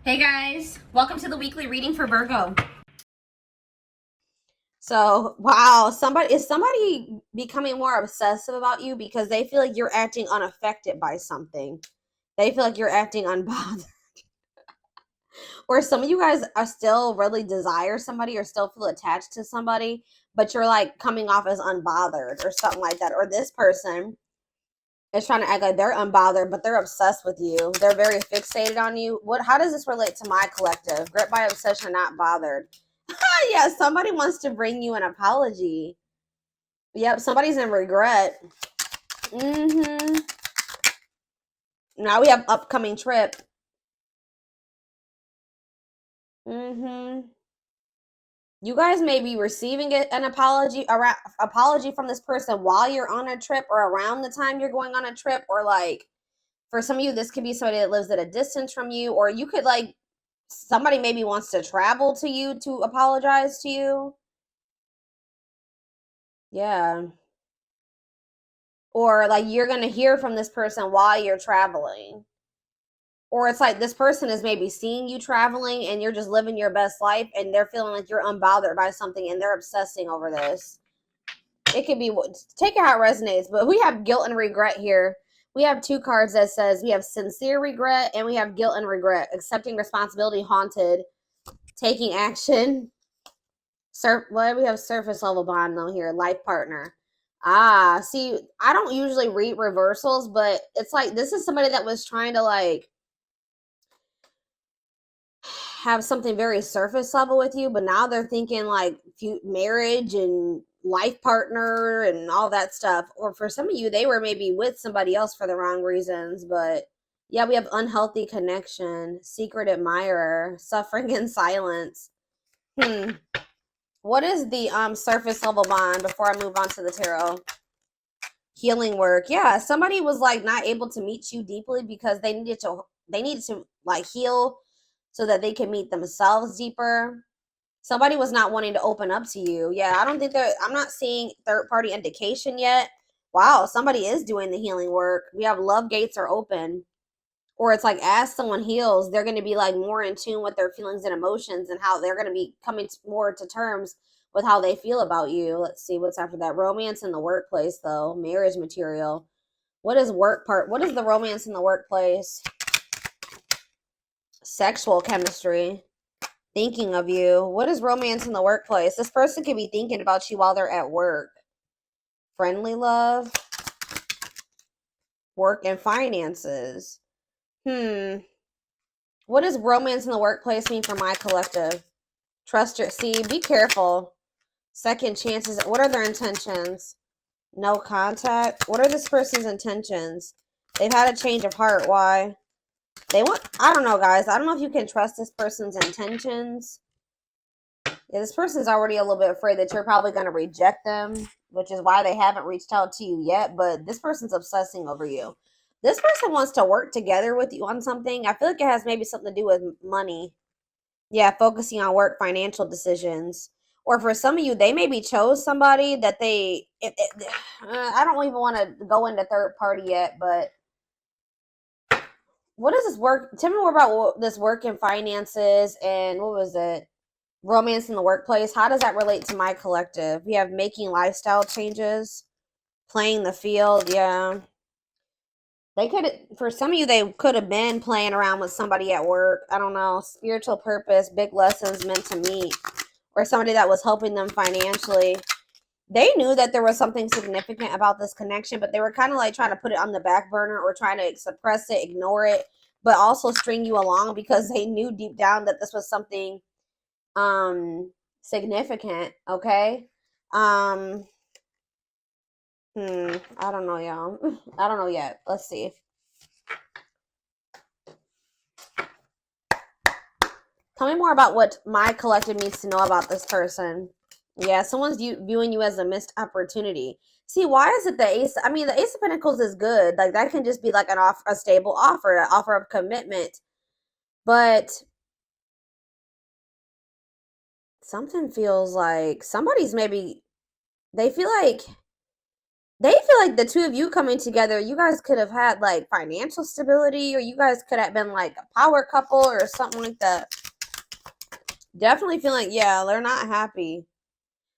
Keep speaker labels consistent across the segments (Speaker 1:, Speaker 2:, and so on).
Speaker 1: Hey guys, welcome to the weekly reading for Virgo.
Speaker 2: So, wow, somebody becoming more obsessive about you because they feel like you're acting unaffected by something. They feel like you're acting unbothered. Or some of you guys are still really desire somebody or still feel attached to somebody, but you're like coming off as unbothered or something like that. Or this person is trying to act like they're unbothered, but they're obsessed with you. They're very fixated on you. How does this relate to my collective? Gripped by obsession, not bothered. Yeah, somebody wants to bring you an apology. Yep, somebody's in regret. Mm-hmm. Now we have upcoming trip. Mm-hmm. You guys may be receiving an apology from this person while you're on a trip or around the time you're going on a trip, or like for some of you, this could be somebody that lives at a distance from you, or you could like somebody maybe wants to travel to you to apologize to you. Yeah. Or like you're gonna hear from this person while you're traveling. Or it's like this person is maybe seeing you traveling and you're just living your best life and they're feeling like you're unbothered by something and they're obsessing over this. It could be, take it how it resonates, but we have guilt and regret here. We have two cards that says we have sincere regret and we have guilt and regret, accepting responsibility, haunted, taking action. What do we have? Surface level bond though here, life partner. Ah, see, I don't usually read reversals, but it's like this is somebody that was trying to like have something very surface level with you, but now they're thinking like marriage and life partner and all that stuff. Or for some of you, they were maybe with somebody else for the wrong reasons. But yeah, we have unhealthy connection, secret admirer, suffering in silence. What is the surface level bond before I move on to the tarot? Healing work. Yeah, somebody was like not able to meet you deeply because they needed to like heal so that they can meet themselves deeper. Somebody was not wanting to open up to you. Yeah, I don't think that I'm not seeing third party indication yet. Wow, somebody is doing the healing work. We have love gates are open. Or it's like as someone heals, they're going to be like more in tune with their feelings and emotions and how they're going to be coming more to terms with how they feel about you. Let's see what's after that. Romance in the workplace though, marriage material. What is what is the romance in the workplace? Sexual chemistry. Thinking of you. What is romance in the workplace? This person could be thinking about you while they're at work. Friendly love. Work and finances. What does romance in the workplace mean for my collective? Trust your, see, be careful. Second chances. What are their intentions? No contact. What are this person's intentions? They've had a change of heart. Why? They want, I don't know, guys. I don't know if you can trust this person's intentions. Yeah, this person's already a little bit afraid that you're probably going to reject them, which is why they haven't reached out to you yet. But this person's obsessing over you. This person wants to work together with you on something. I feel like it has maybe something to do with money. Yeah, focusing on work, financial decisions. Or for some of you, they maybe chose somebody that I don't even want to go into third party yet, but what is this work? Tell me more about this work and finances and what was it? Romance in the workplace. How does that relate to my collective? We have making lifestyle changes, playing the field. Yeah. They could, for some of you, they could have been playing around with somebody at work. I don't know. Spiritual purpose, big lessons meant to meet, or somebody that was helping them financially. They knew that there was something significant about this connection, but they were kind of like trying to put it on the back burner or trying to suppress it, ignore it, but also string you along because they knew deep down that this was something significant. Okay. Um, I don't know, y'all. I don't know yet. Let's see. Tell me more about what my collective needs to know about this person. Yeah, someone's viewing you as a missed opportunity. See, why is it the ace? I mean, the ace of pentacles is good. Like that can just be like a stable offer, an offer of commitment. But something feels like somebody's maybe they feel like They feel like the two of you coming together, you guys could have had like financial stability, or you guys could have been like a power couple or something like that. Definitely feel like, yeah, they're not happy.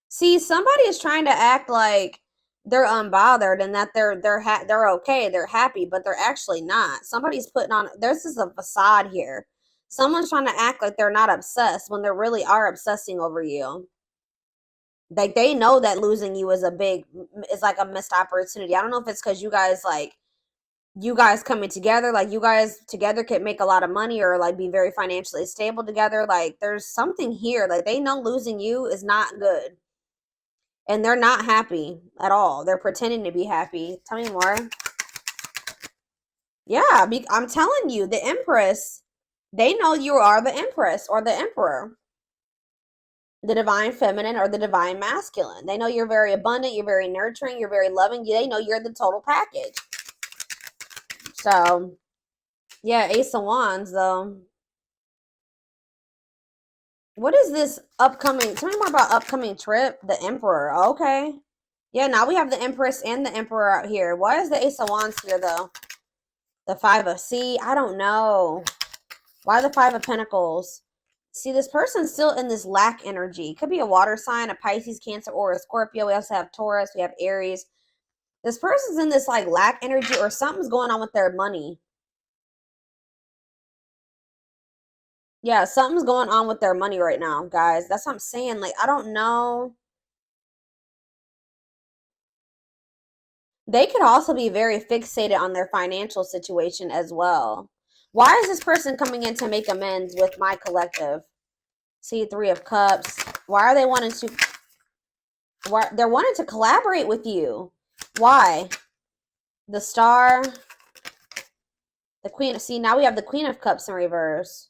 Speaker 2: See, somebody is trying to act like they're unbothered and that they're okay, they're happy, but they're actually not. Somebody's putting on, this is a facade here. Someone's trying to act like they're not obsessed when they really are obsessing over you. Like, they know that losing you is like a missed opportunity. I don't know if it's because you guys coming together, like you guys together could make a lot of money or like be very financially stable together. Like, there's something here. Like, they know losing you is not good. And they're not happy at all. They're pretending to be happy. Tell me more. Yeah, I'm telling you, the Empress, they know you are the Empress or the Emperor, the divine feminine or the divine masculine. They know you're very abundant, you're very nurturing, you're very loving. They know you're the total package. So, yeah, Ace of Wands, though. What is this upcoming? Tell me more about upcoming trip. The Emperor. Okay. Yeah, now we have the Empress and the Emperor out here. Why is the Ace of Wands here, though? The Five of... See, I don't know. Why the Five of Pentacles? See, this person's still in this lack energy. Could be a water sign, a Pisces, Cancer, or a Scorpio. We also have Taurus. We have Aries. This person's in this, like, lack energy, or something's going on with their money. Yeah, something's going on with their money right now, guys. That's what I'm saying. Like, I don't know. They could also be very fixated on their financial situation as well. Why is this person coming in to make amends with my collective? See, Three of Cups. Why are they wanting to... Why they're wanting to collaborate with you? Why? The Star. The Queen. See, now we have the Queen of Cups in reverse.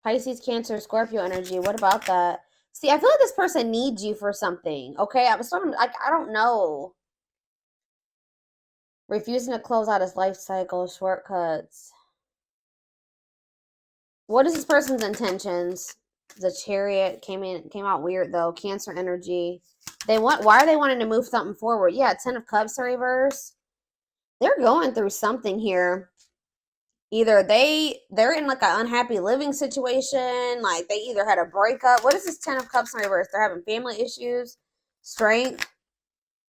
Speaker 2: Pisces, Cancer, Scorpio energy. What about that? See, I feel like this person needs you for something. Okay, I don't know. Refusing to close out his life cycle, shortcuts. What is this person's intentions? The Chariot came out weird though. Cancer energy. Why are they wanting to move something forward? Yeah, Ten of Cups in reverse. They're going through something here. Either they're in like an unhappy living situation, like they either had a breakup. What is this Ten of Cups in reverse? They're having family issues. Strength.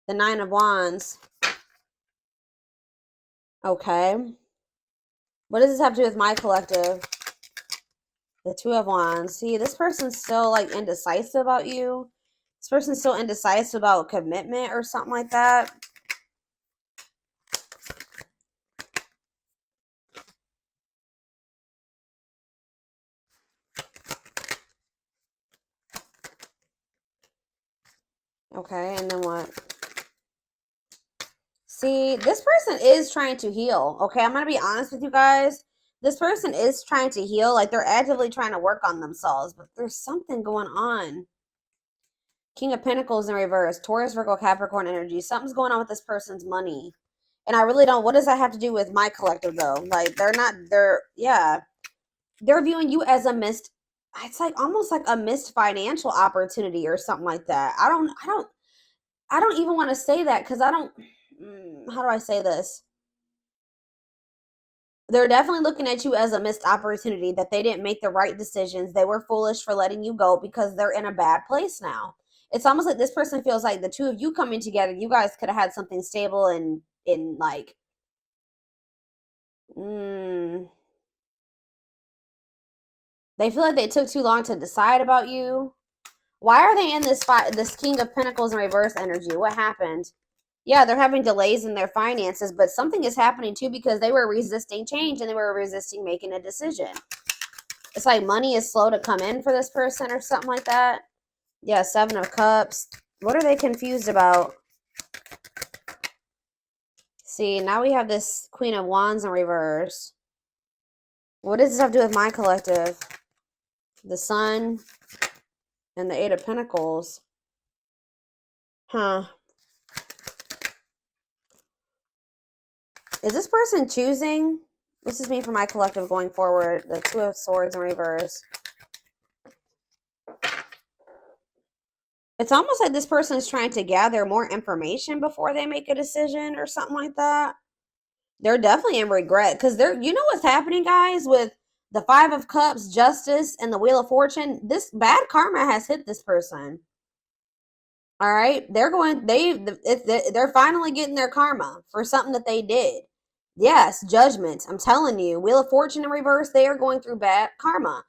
Speaker 2: The Nine of Wands. Okay. What does this have to do with my collective? The Two of Wands. See, this person's still like indecisive about you. This person's still indecisive about commitment or something like that. Okay, and then what? See, this person is trying to heal. Okay, I'm going to be honest with you guys. This person is trying to heal. Like, they're actively trying to work on themselves. But there's something going on. King of Pentacles in reverse. Taurus, Virgo, Capricorn energy. Something's going on with this person's money. And I really don't... What does that have to do with my collective, though? Like, yeah. They're viewing you as a missed... It's like almost like a missed financial opportunity or something like that. I don't even want to say that because I don't... How do I say this? They're definitely looking at you as a missed opportunity, that they didn't make the right decisions. They were foolish for letting you go because they're in a bad place now. It's almost like this person feels like the two of you coming together, you guys could have had something stable and in like... They feel like they took too long to decide about you. Why are they in this King of Pentacles in reverse energy? What happened? Yeah, they're having delays in their finances, but something is happening too because they were resisting change and they were resisting making a decision. It's like money is slow to come in for this person or something like that. Yeah, Seven of Cups. What are they confused about? See, now we have this Queen of Wands in reverse. What does this have to do with my collective? The Sun and the Eight of Pentacles. Huh. Is this person choosing? This is me for my collective going forward. The Two of Swords in reverse. It's almost like this person is trying to gather more information before they make a decision or something like that. They're definitely in regret because they're, you know what's happening, guys, with the Five of Cups, Justice, and the Wheel of Fortune. This bad karma has hit this person. All right, they're finally getting their karma for something that they did. Yes, judgment. I'm telling you, Wheel of Fortune in reverse. They are going through bad karma.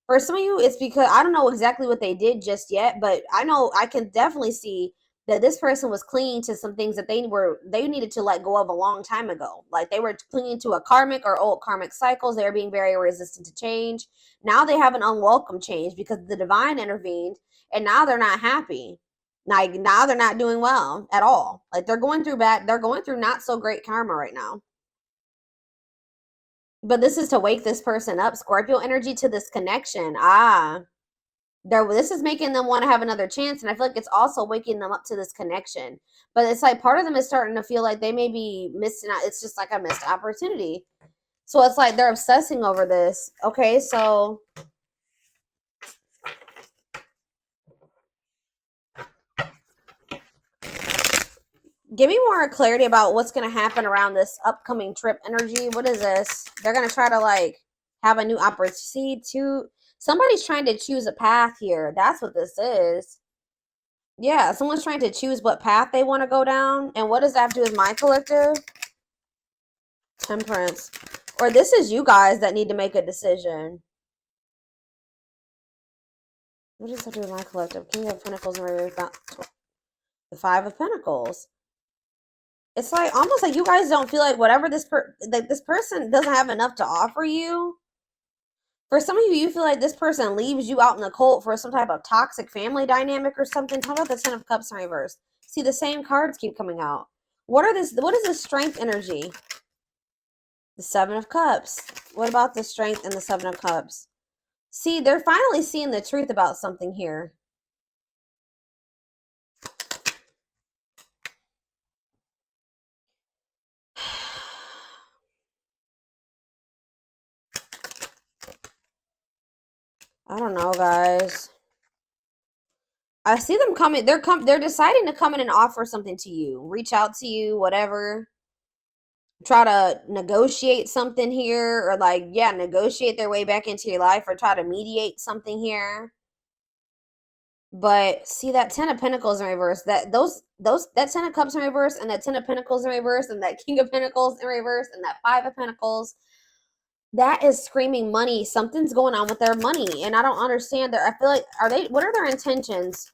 Speaker 2: For some of you, it's because I don't know exactly what they did just yet, but I know I can definitely see that this person was clinging to some things that they needed to let go of a long time ago. Like they were clinging to a karmic or old karmic cycles. They were being very resistant to change. Now they have an unwelcome change because the divine intervened, and now they're not happy. Like now they're not doing well at all. Like they're going through not so great karma right now. But this is to wake this person up, Scorpio energy, to this connection. This is making them want to have another chance, and I feel like it's also waking them up to this connection. But it's like part of them is starting to feel like they may be missing out. It's just like a missed opportunity. So it's like they're obsessing over this. Okay, so give me more clarity about what's going to happen around this upcoming trip energy. What is this? They're going to try to like have a new opportunity to. Somebody's trying to choose a path here. That's what this is. Yeah, someone's trying to choose what path they want to go down. And what does that have to do with my collective? Temperance. Or this is you guys that need to make a decision. What does that do with my collective? King of Pentacles and the Five of Pentacles. It's like almost like you guys don't feel like whatever this person doesn't have enough to offer you. For some of you, you feel like this person leaves you out in the cold for some type of toxic family dynamic or something. Talk about the Ten of Cups in reverse. See, the same cards keep coming out. What is this strength energy? The Seven of Cups. What about the strength and the Seven of Cups? See, they're finally seeing the truth about something here. I don't know, guys. I see them coming. They're deciding to come in and offer something to you. Reach out to you, whatever. Try to negotiate something here, or like, yeah, negotiate their way back into your life, or try to mediate something here. But see that Ten of Pentacles in reverse, that Ten of Cups in reverse, and that Ten of Pentacles in reverse, and that King of Pentacles in reverse, and that Five of Pentacles, that is screaming money. Something's going on with their money, and I don't understand that. I feel like what are their intentions?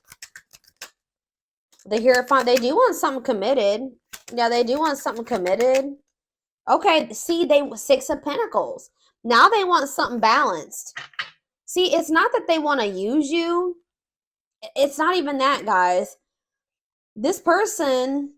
Speaker 2: They do want something committed. Yeah, they do want something committed. Okay, see, Six of Pentacles. Now they want something balanced. See, it's not that they want to use you. It's not even that, guys. This person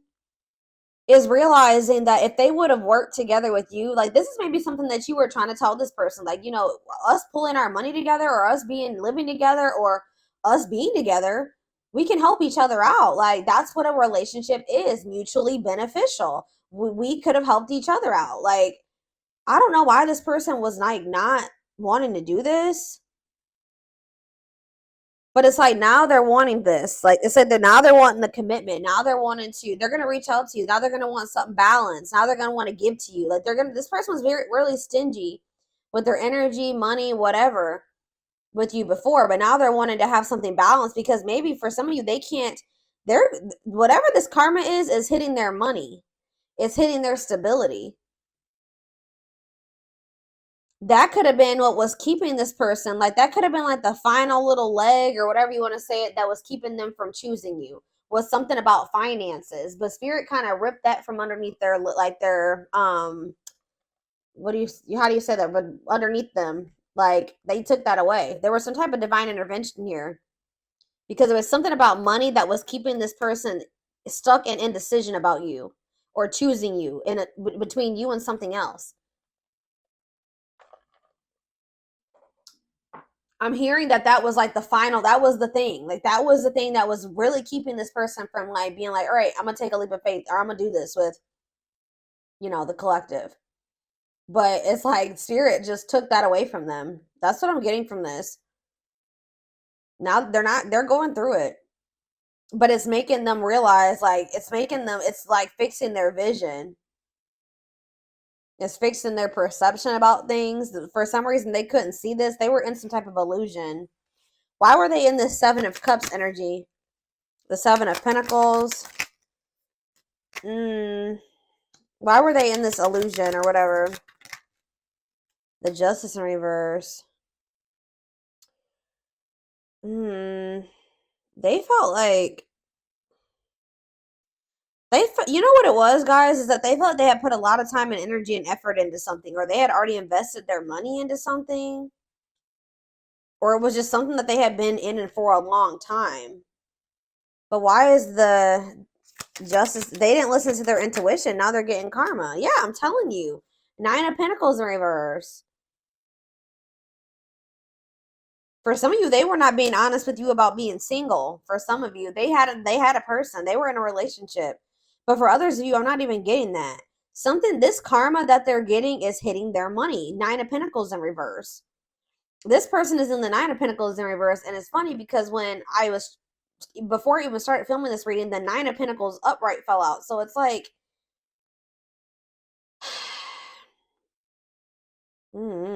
Speaker 2: is realizing that if they would have worked together with you, like this is maybe something that you were trying to tell this person, like, you know, us pulling our money together, or us living together, or us being together, we can help each other out. Like that's what a relationship is, mutually beneficial. We could have helped each other out. Like I don't know why this person was like not wanting to do this. But it's like now they're wanting this. Like it said that now they're wanting the commitment. Now they're going to reach out to you. Now they're going to want something balanced. Now they're going to want to give to you. Like this person was really stingy with their energy, money, whatever with you before. But now they're wanting to have something balanced because maybe for some of you, whatever this karma is hitting their money. It's hitting their stability. That could have been what was keeping this person, like that could have been like the final little leg or whatever you want to say it, that was keeping them from choosing you, was something about finances. But spirit kind of ripped that from underneath their how do you say that, but underneath them, like they took that away. There was some type of divine intervention here because it was something about money that was keeping this person stuck in indecision about you or choosing you between you and something else. I'm hearing that was like that was the thing. Like that was the thing that was really keeping this person from like being like, all right, I'm going to take a leap of faith, or I'm going to do this with, the collective. But it's like spirit just took that away from them. That's what I'm getting from this. Now they're going through it. But it's making them realize, like, it's like fixing their vision. It's fixing their perception about things. For some reason, they couldn't see this. They were in some type of illusion. Why were they in this Seven of Cups energy? The Seven of Pentacles. Why were they in this illusion or whatever? The Justice in reverse. They felt like you know what it was, guys, is that they felt they had put a lot of time and energy and effort into something, or they had already invested their money into something, or it was just something that they had been in it for a long time. But why is the Justice? They didn't listen to their intuition. Now they're getting karma. Yeah, I'm telling you. Nine of Pentacles in reverse. For some of you, they were not being honest with you about being single. For some of you, they had a person. They were in a relationship. But for others of you, I'm not even getting that. This karma that they're getting is hitting their money. Nine of Pentacles in reverse. This person is in the Nine of Pentacles in reverse. And it's funny because before I even started filming this reading, the Nine of Pentacles upright fell out. So it's like,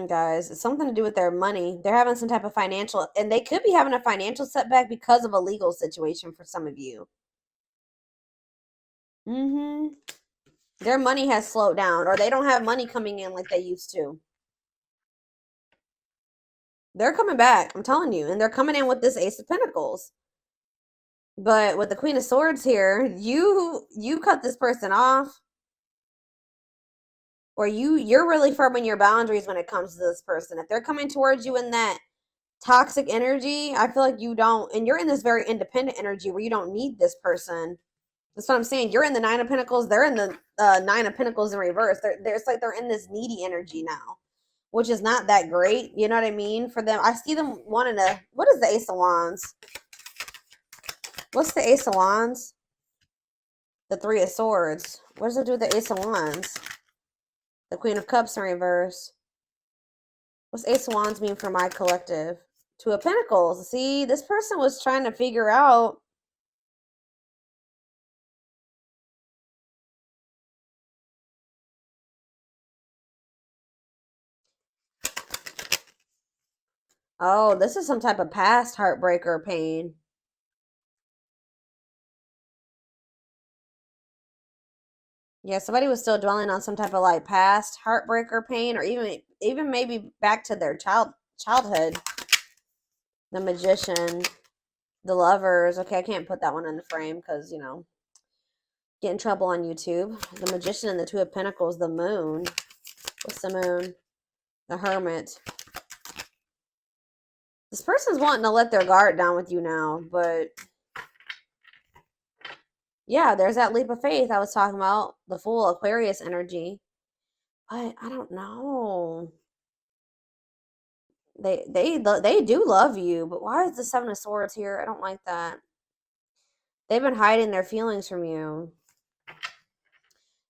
Speaker 2: guys, it's something to do with their money. They're having some type of financial, and they could be having a financial setback because of a legal situation for some of you. Their money has slowed down, or they don't have money coming in like they used to. They're coming back, I'm telling you, and they're coming in with this Ace of Pentacles. But with the Queen of Swords here, you cut this person off, or you're really firm in your boundaries when it comes to this person. If they're coming towards you in that toxic energy, I feel like you don't, and you're in this very independent energy where you don't need this person. That's what I'm saying. You're in the Nine of Pentacles. They're in the Nine of Pentacles in reverse. It's like they're in this needy energy now, which is not that great. You know what I mean? For them, I see them wanting to. What is the Ace of Wands? What's the Ace of Wands? The Three of Swords. What does it do with the Ace of Wands? The Queen of Cups in reverse. What's Ace of Wands mean for my collective? Two of Pentacles. See, this person was trying to figure out. Oh, this is some type of past heartbreaker pain. Yeah, somebody was still dwelling on some type of like past heartbreaker pain, or even maybe back to their childhood. The Magician, the Lovers. Okay, I can't put that one in the frame because, get in trouble on YouTube. The Magician and the Two of Pentacles, the Moon. What's the Moon? The Hermit. This person's wanting to let their guard down with you now, but yeah, there's that leap of faith I was talking about, the full Aquarius energy. But I don't know. They do love you, but why is the Seven of Swords here? I don't like that. They've been hiding their feelings from you.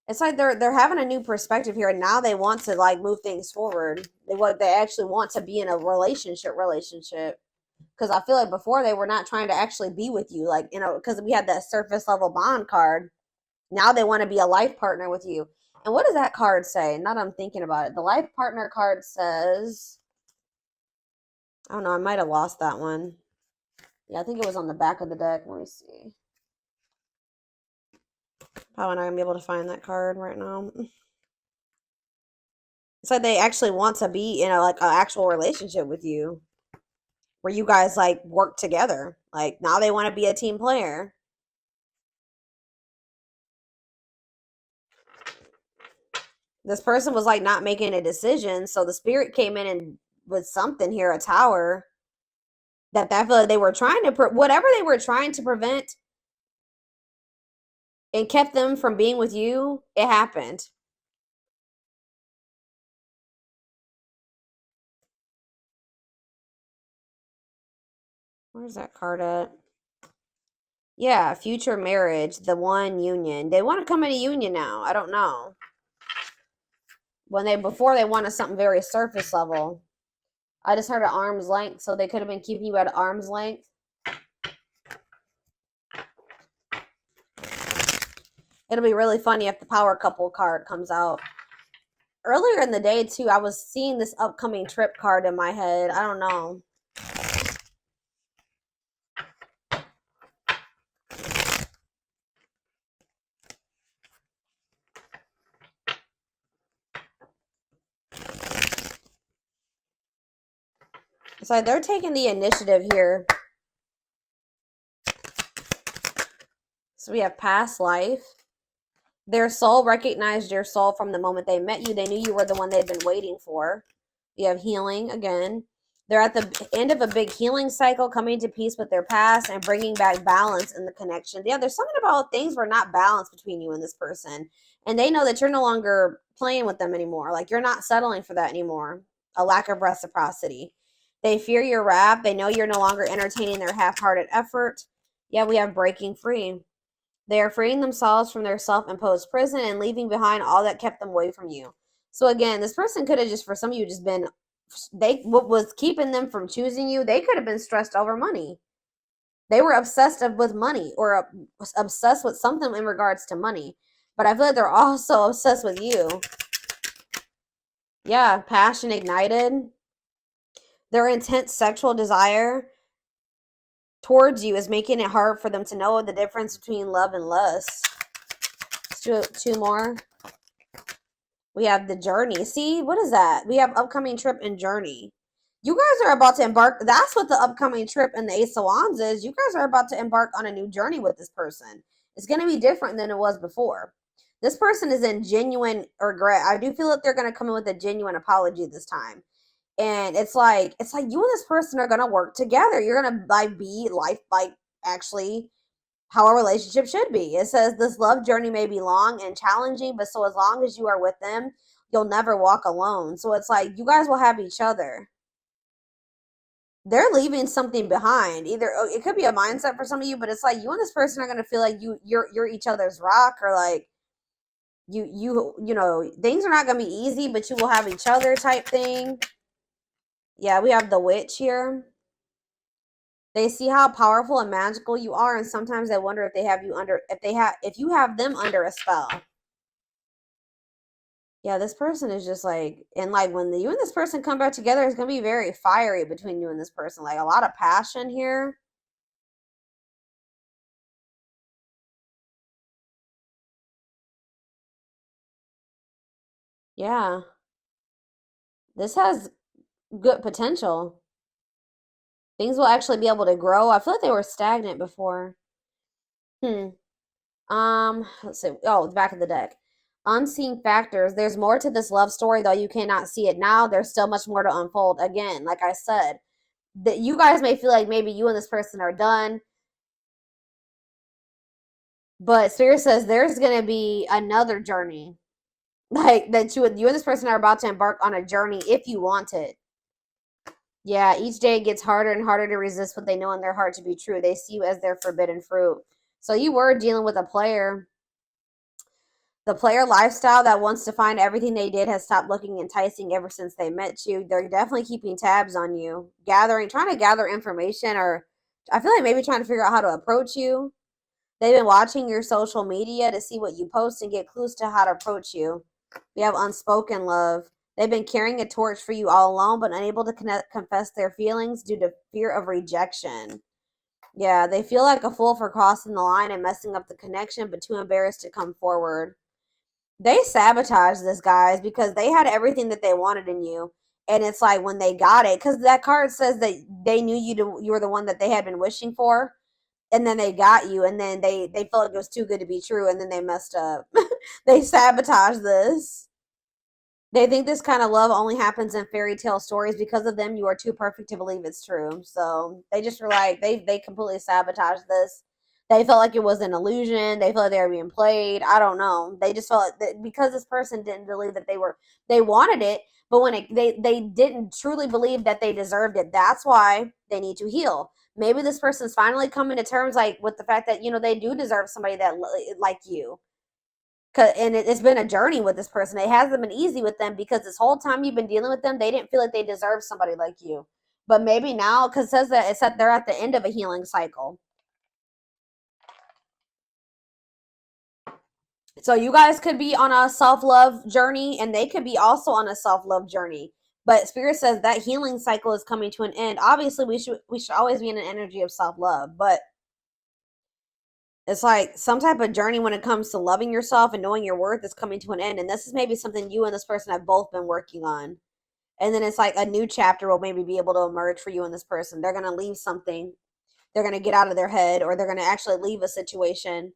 Speaker 2: It's like they're having a new perspective here, and now they want to like move things forward. They actually want to be in a relationship. Because I feel like before they were not trying to actually be with you, like, because we had that surface level bond card. Now they want to be a life partner with you. And what does that card say? Now that I'm thinking about it, the life partner card says, I don't know, I might have lost that one. Yeah, I think it was on the back of the deck. Let me see. Probably not gonna be able to find that card right now. It's like they actually want to be in an actual relationship with you, where you guys like work together. Like now they want to be a team player. This person was like not making a decision, so the spirit came in and with something here, a Tower. That I feel like they were trying to whatever they were trying to prevent and kept them from being with you. It happened. Where's that card at? Yeah, future marriage, the one union. They want to come in a union now. I don't know. Before they wanted something very surface level. I just heard at arm's length, so they could have been keeping you at arm's length. It'll be really funny if the power couple card comes out. Earlier in the day, too, I was seeing this upcoming trip card in my head. I don't know. It's like they're taking the initiative here. So we have past life. Their soul recognized your soul from the moment they met you. They knew you were the one they'd been waiting for. You have healing again. They're at the end of a big healing cycle, coming to peace with their past and bringing back balance in the connection. Yeah, there's something about things were not balanced between you and this person. And they know that you're no longer playing with them anymore. Like, you're not settling for that anymore. A lack of reciprocity. They fear your wrath. They know you're no longer entertaining their half-hearted effort. Yeah, we have breaking free. They are freeing themselves from their self-imposed prison and leaving behind all that kept them away from you. So again, this person could have just, for some of you, just been, what was keeping them from choosing you, they could have been stressed over money. They were obsessed with money, or obsessed with something in regards to money. But I feel like they're also obsessed with you. Yeah, passion ignited. Their intense sexual desire towards you is making it hard for them to know the difference between love and lust. Two more. We have the journey. See, what is that? We have upcoming trip and journey. You guys are about to embark. That's what the upcoming trip and the Ace of Wands is. You guys are about to embark on a new journey with this person. It's going to be different than it was before. This person is in genuine regret. I do feel that they're going to come in with a genuine apology this time. And it's like you and this person are going to work together. You're going to be actually how a relationship should be. It says this love journey may be long and challenging, but so as long as you are with them, you'll never walk alone. So it's like you guys will have each other. They're leaving something behind. Either it could be a mindset for some of you, but it's like you and this person are going to feel like you're each other's rock, or like you know, things are not going to be easy, but you will have each other type thing. Yeah, we have the witch here. They see how powerful and magical you are, and sometimes they wonder if you have them under a spell. Yeah, this person is just like, and like when you and this person come back together, it's gonna be very fiery between you and this person. Like a lot of passion here. Yeah, this has good potential. Things will actually be able to grow. I feel like they were stagnant before. Let's see. Oh, the back of the deck. Unseen factors. There's more to this love story, though you cannot see it now. There's still much more to unfold. Again, like I said, that you guys may feel like maybe you and this person are done, but Spirit says there's gonna be another journey, like that you and this person are about to embark on a journey if you want it. Yeah, each day it gets harder and harder to resist what they know in their heart to be true. They see you as their forbidden fruit. So you were dealing with a player. The player lifestyle that wants to find everything they did has stopped looking enticing ever since they met you. They're definitely keeping tabs on you, trying to gather information, or I feel like maybe trying to figure out how to approach you. They've been watching your social media to see what you post and get clues to how to approach you. We have unspoken love. They've been carrying a torch for you all alone, but unable to confess their feelings due to fear of rejection. Yeah, they feel like a fool for crossing the line and messing up the connection, but too embarrassed to come forward. They sabotaged this, guys, because they had everything that they wanted in you. And it's like when they got it, because that card says that they knew you were the one that they had been wishing for, and then they got you, and then they felt like it was too good to be true, and then they messed up. They sabotaged this. They think this kind of love only happens in fairy tale stories. Because of them, you are too perfect to believe it's true. So they just were like, they completely sabotaged this. They felt like it was an illusion. They felt like they were being played. I don't know. They just felt like that because this person didn't believe that they wanted it, but when they didn't truly believe that they deserved it. That's why they need to heal. Maybe this person's finally coming to terms like with the fact that they do deserve somebody that like you. And it's been a journey with this person. It hasn't been easy with them because this whole time you've been dealing with them, they didn't feel like they deserved somebody like you. But maybe now, because it says that they're at the end of a healing cycle. So you guys could be on a self-love journey, and they could be also on a self-love journey. But Spirit says that healing cycle is coming to an end. Obviously, we should always be in an energy of self-love, but it's like some type of journey when it comes to loving yourself and knowing your worth is coming to an end. And this is maybe something you and this person have both been working on. And then it's like a new chapter will maybe be able to emerge for you and this person. They're going to leave something. They're going to get out of their head, or they're going to actually leave a situation,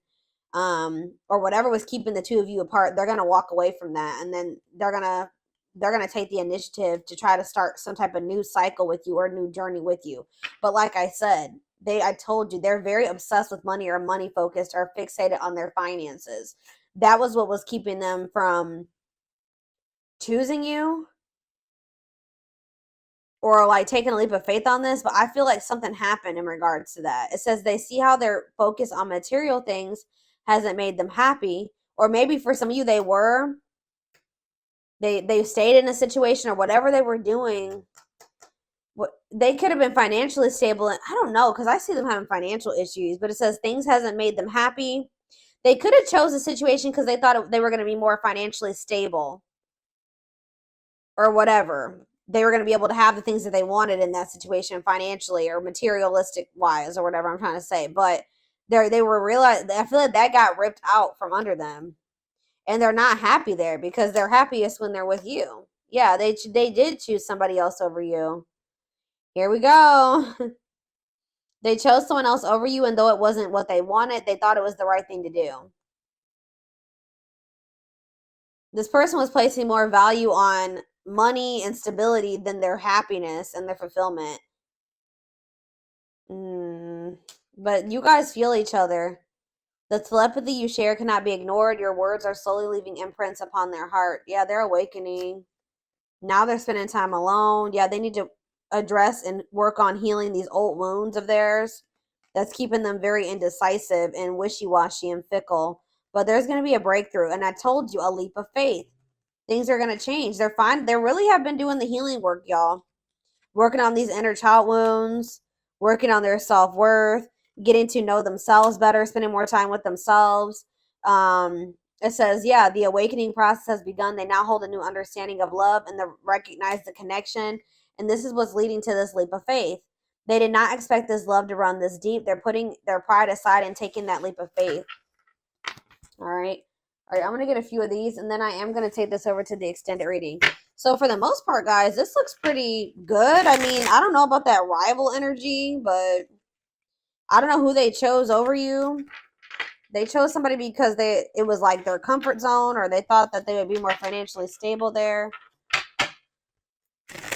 Speaker 2: or whatever was keeping the two of you apart. They're going to walk away from that. And then they're going to take the initiative to try to start some type of new cycle with you or new journey with you. But like I said, I told you, they're very obsessed with money or money focused or fixated on their finances. That was what was keeping them from choosing you or like taking a leap of faith on this. But I feel like something happened in regards to that. It says they see how their focus on material things hasn't made them happy. Or maybe for some of you, they stayed in a situation or whatever they were doing. They could have been financially stable, and I don't know, because I see them having financial issues, but it says things hasn't made them happy. They could have chose a situation because they thought they were going to be more financially stable or whatever. They were going to be able to have the things that they wanted in that situation financially or materialistic wise or whatever I'm trying to say. But they were realized. I feel like that got ripped out from under them, and they're not happy there because they're happiest when they're with you. Yeah, they did choose somebody else over you. Here we go. They chose someone else over you, and though it wasn't what they wanted, they thought it was the right thing to do. This person was placing more value on money and stability than their happiness and their fulfillment. But you guys feel each other. The telepathy you share cannot be ignored. Your words are slowly leaving imprints upon their heart. Yeah, they're awakening. Now they're spending time alone. Yeah, they need to address and work on healing these old wounds of theirs that's keeping them very indecisive and wishy-washy and fickle. But there's going to be a breakthrough. And I told you, a leap of faith. Things are going to change. They're fine. They really have been doing the healing work, y'all. Working on these inner child wounds, working on their self-worth, getting to know themselves better, spending more time with themselves. It says, yeah, the awakening process has begun. They now hold a new understanding of love and they recognize the connection. And this is what's leading to this leap of faith. They did not expect this love to run this deep. They're putting their pride aside and taking that leap of faith. All right. All right, I'm going to get a few of these, and then I am going to take this over to the extended reading. So for the most part, guys, this looks pretty good. I mean, I don't know about that rival energy, but I don't know who they chose over you. They chose somebody because it was like their comfort zone, or they thought that they would be more financially stable there.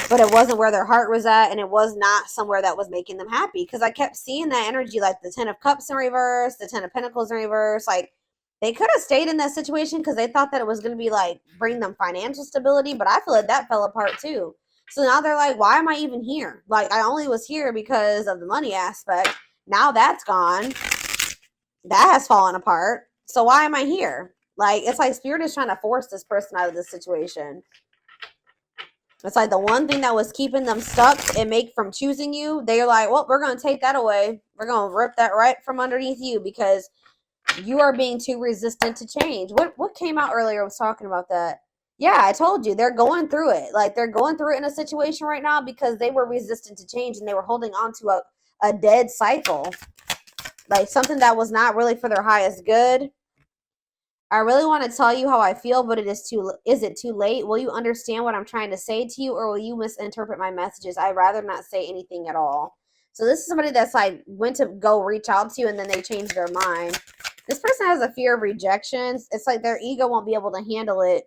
Speaker 2: But it wasn't where their heart was at, and it was not somewhere that was making them happy. Because I kept seeing that energy, like the 10 of Cups in reverse, the 10 of Pentacles in reverse. Like, they could have stayed in that situation because they thought that it was going to be like bring them financial stability. But I feel like that fell apart too. So now they're like, why am I even here? Like, I only was here because of the money aspect. Now that's gone. That has fallen apart. So why am I here? Like, it's like Spirit is trying to force this person out of this situation. It's like the one thing that was keeping them stuck and make from choosing you, they're like, well, we're going to take that away. We're going to rip that right from underneath you because you are being too resistant to change. What came out earlier was talking about that. Yeah, I told you. They're going through it. Like, they're going through it in a situation right now because they were resistant to change and they were holding on to a dead cycle. Like, something that was not really for their highest good. I really want to tell you how I feel, but is it too late? Will you understand what I'm trying to say to you, or will you misinterpret my messages? I'd rather not say anything at all. So this is somebody that's like went to go reach out to you and then they changed their mind. This person has a fear of rejection. It's like their ego won't be able to handle it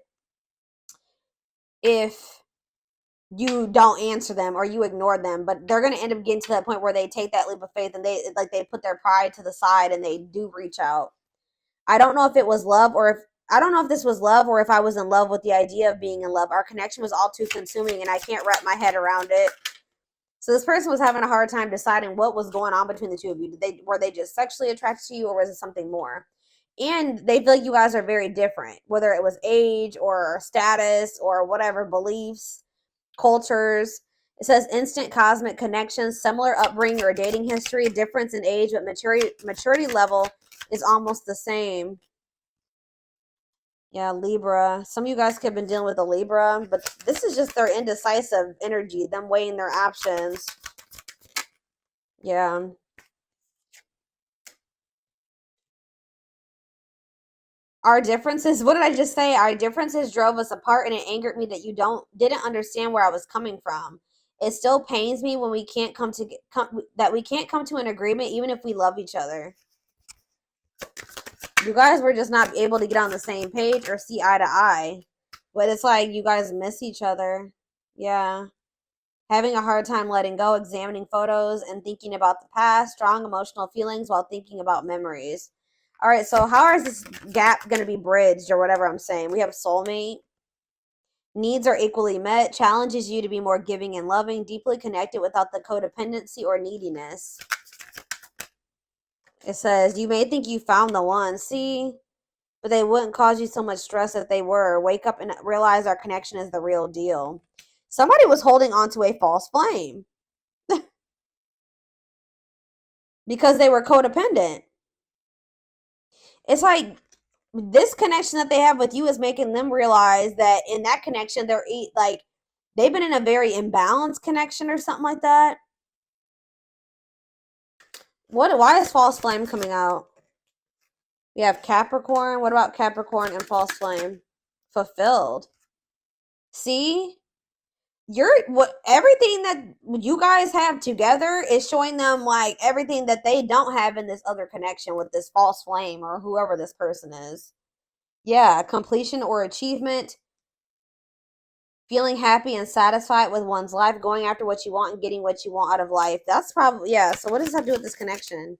Speaker 2: if you don't answer them or you ignore them. But they're going to end up getting to that point where they take that leap of faith and they put their pride to the side and they do reach out. I don't know if it was love I don't know if this was love or if I was in love with the idea of being in love. Our connection was all too consuming and I can't wrap my head around it. So this person was having a hard time deciding what was going on between the two of you. Were they just sexually attracted to you, or was it something more? And they feel like you guys are very different, whether it was age or status or whatever, beliefs, cultures. It says instant cosmic connections, similar upbringing or dating history, difference in age, but maturity level is almost the same. Yeah, Libra. Some of you guys could have been dealing with a Libra, but this is just their indecisive energy, them weighing their options. Yeah. Our differences, what did I just say? Our differences drove us apart, and it angered me that you didn't understand where I was coming from. It still pains me when we can't that we can't come to an agreement even if we love each other. You guys were just not able to get on the same page or see eye to eye. But it's like you guys miss each other. Yeah. Having a hard time letting go, examining photos and thinking about the past, strong emotional feelings while thinking about memories. All right, so how is this gap going to be bridged or whatever I'm saying? We have soulmate. Needs are equally met, challenges you to be more giving and loving, deeply connected without the codependency or neediness. It says, you may think you found the one, see, but they wouldn't cause you so much stress if they were. Wake up and realize our connection is the real deal. Somebody was holding on to a false flame because they were codependent. It's like this connection that they have with you is making them realize that in that connection, like they've been in a very imbalanced connection or something like that. Why is false flame coming out? We have Capricorn. What about Capricorn and false flame? Fulfilled. See? Everything that you guys have together is showing them like everything that they don't have in this other connection with this false flame or whoever this person is. Yeah, completion or achievement, feeling happy and satisfied with one's life, going after what you want and getting what you want out of life. That's probably, yeah. So what does that have to do with this connection?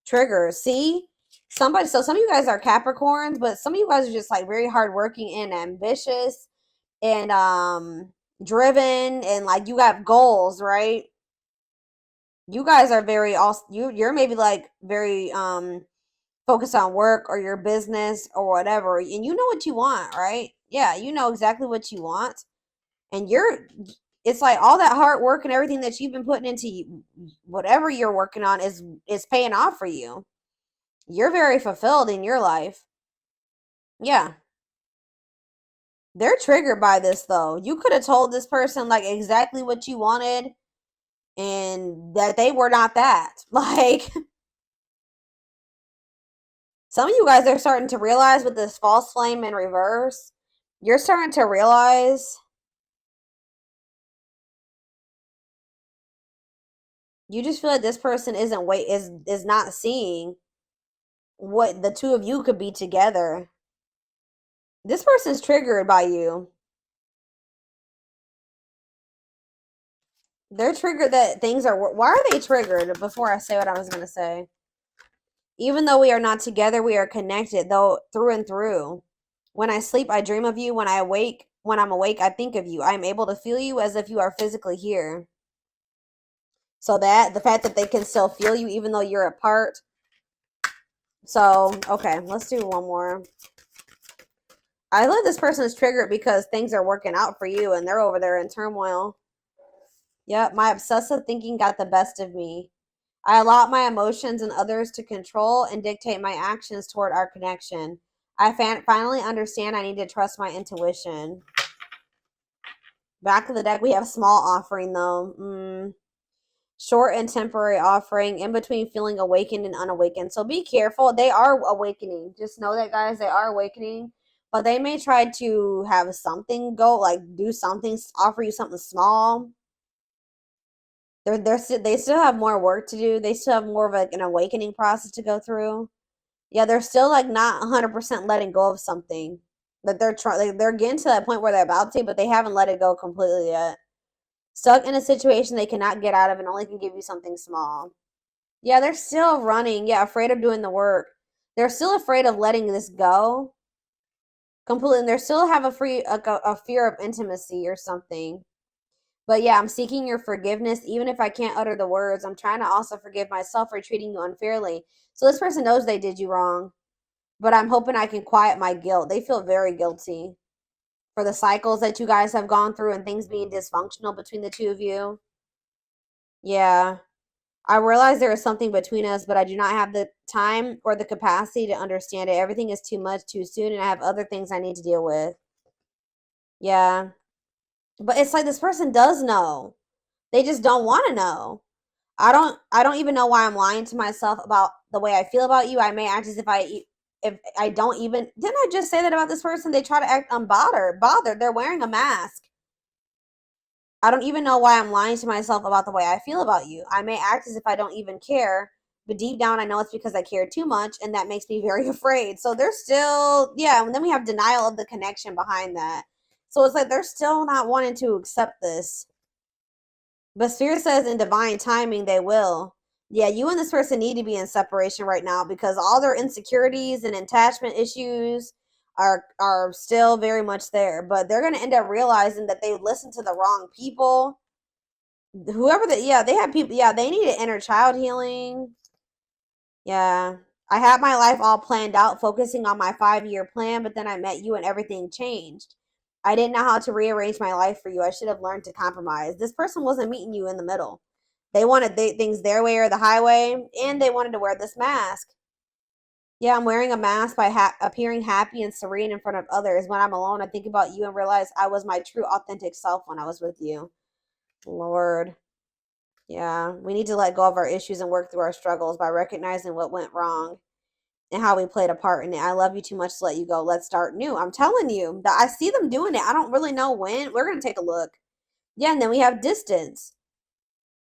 Speaker 2: Triggers. See? Some of you guys are Capricorns, but some of you guys are just like very hardworking and ambitious and driven, and like you have goals, right? You guys are very also you're maybe like very focused on work or your business or whatever, and you know what you want, right? Yeah, you know exactly what you want, and it's like all that hard work and everything that you've been putting into whatever you're working on is paying off for you. You're very fulfilled in your life. Yeah. They're triggered by this though. You could have told this person like exactly what you wanted and that they were not that. Like some of you guys are starting to realize with this false flame in reverse, you're starting to realize you just feel like this person is not seeing what the two of you could be together. This person's triggered by you. They're triggered that things are. Why are they triggered? Before I say what I was going to say. Even though we are not together, we are connected, though, through and through. When I sleep, I dream of you. When I'm awake, I think of you. I am able to feel you as if you are physically here. So that the fact that they can still feel you even though you're apart. So, okay, let's do one more. I love this person is triggered because things are working out for you and they're over there in turmoil. Yep, my obsessive thinking got the best of me. I allowed my emotions and others to control and dictate my actions toward our connection. I finally understand I need to trust my intuition. Back of the deck, we have small offering, though. Short and temporary offering, in between feeling awakened and unawakened. So be careful. They are awakening. Just know that, guys, they are awakening. But they may try to have something go, like do something, offer you something small. They still have more work to do. They still have more of like an awakening process to go through. Yeah, they're still like not 100% letting go of something. But they're getting to that point where they're about to, but they haven't let it go completely yet. Stuck in a situation they cannot get out of and only can give you something small. Yeah, they're still running. Yeah, afraid of doing the work. They're still afraid of letting this go completely. And they still have a fear of intimacy or something. But yeah, I'm seeking your forgiveness. Even if I can't utter the words, I'm trying to also forgive myself for treating you unfairly. So this person knows they did you wrong. But I'm hoping I can quiet my guilt. They feel very guilty for the cycles that you guys have gone through and things being dysfunctional between the two of you. Yeah. I realize there is something between us, but I do not have the time or the capacity to understand it. Everything is too much too soon, and I have other things I need to deal with. Yeah. But it's like this person does know. They just don't want to know. I don't even know why I'm lying to myself about the way I feel about you. I may act as if I don't even, didn't I just say that about this person? They try to act bothered. They're wearing a mask. I don't even know why I'm lying to myself about the way I feel about you. I may act as if I don't even care, but deep down I know it's because I care too much, and that makes me very afraid. So they're still, yeah, and then we have denial of the connection behind that. So it's like they're still not wanting to accept this. But Spirit says in divine timing they will. Yeah, you and this person need to be in separation right now because all their insecurities and attachment issues are still very much there. But they're gonna end up realizing that they listened to the wrong people. Whoever that, yeah, they have people, yeah, they need an inner child healing. Yeah. I had my life all planned out, focusing on my 5-year plan, but then I met you and everything changed. I didn't know how to rearrange my life for you. I should have learned to compromise. This person wasn't meeting you in the middle. They wanted things their way or the highway, and they wanted to wear this mask. Yeah, I'm wearing a mask by appearing happy and serene in front of others. When I'm alone, I think about you and realize I was my true, authentic self when I was with you. Lord. Yeah, we need to let go of our issues and work through our struggles by recognizing what went wrong and how we played a part in it. I love you too much to let you go. Let's start new. I'm telling you that I see them doing it. I don't really know when. We're going to take a look. Yeah, and then we have distance.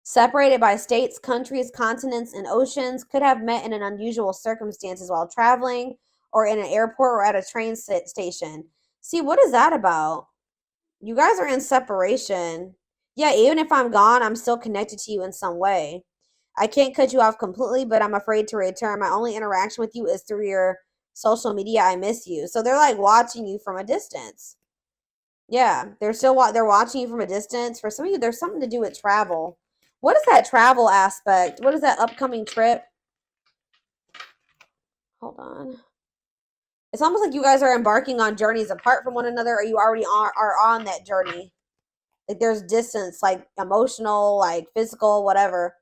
Speaker 2: Separated by states, countries, continents, and oceans, could have met in an unusual circumstances while traveling or in an airport or at a train station. See, what is that about? You guys are in separation. Yeah, even if I'm gone, I'm still connected to you in some way. I can't cut you off completely, but I'm afraid to return. My only interaction with you is through your social media. I miss you. So they're like watching you from a distance. Yeah, they're watching you from a distance. For some of you, there's something to do with travel. What is that travel aspect? What is that upcoming trip? Hold on. It's almost like you guys are embarking on journeys apart from one another, or you already are on that journey. Like there's distance, like emotional, like physical, whatever.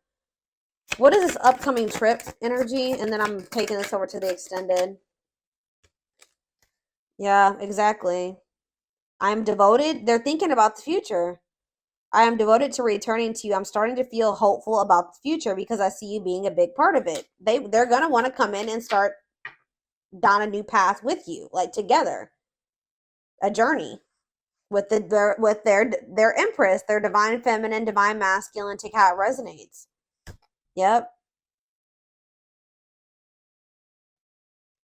Speaker 2: What is this upcoming trip energy? And then I'm taking this over to the extended. Yeah, exactly. I'm devoted. They're thinking about the future. I am devoted to returning to you. I'm starting to feel hopeful about the future because I see you being a big part of it. They're gonna want to come in and start down a new path with you, like together, a journey with their empress, their divine feminine, divine masculine. Take how it resonates. Yep.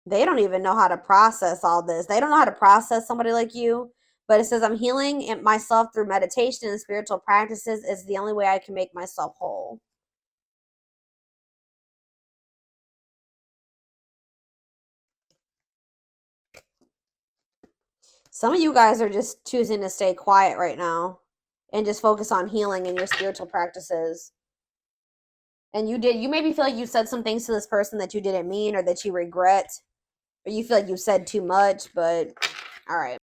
Speaker 2: They don't even know how to process all this. They don't know how to process somebody like you. But it says, I'm healing myself through meditation and spiritual practices. It's the only way I can make myself whole. Some of you guys are just choosing to stay quiet right now and just focus on healing and your spiritual practices. And you maybe feel like you said some things to this person that you didn't mean or that you regret, or you feel like you said too much, but all right.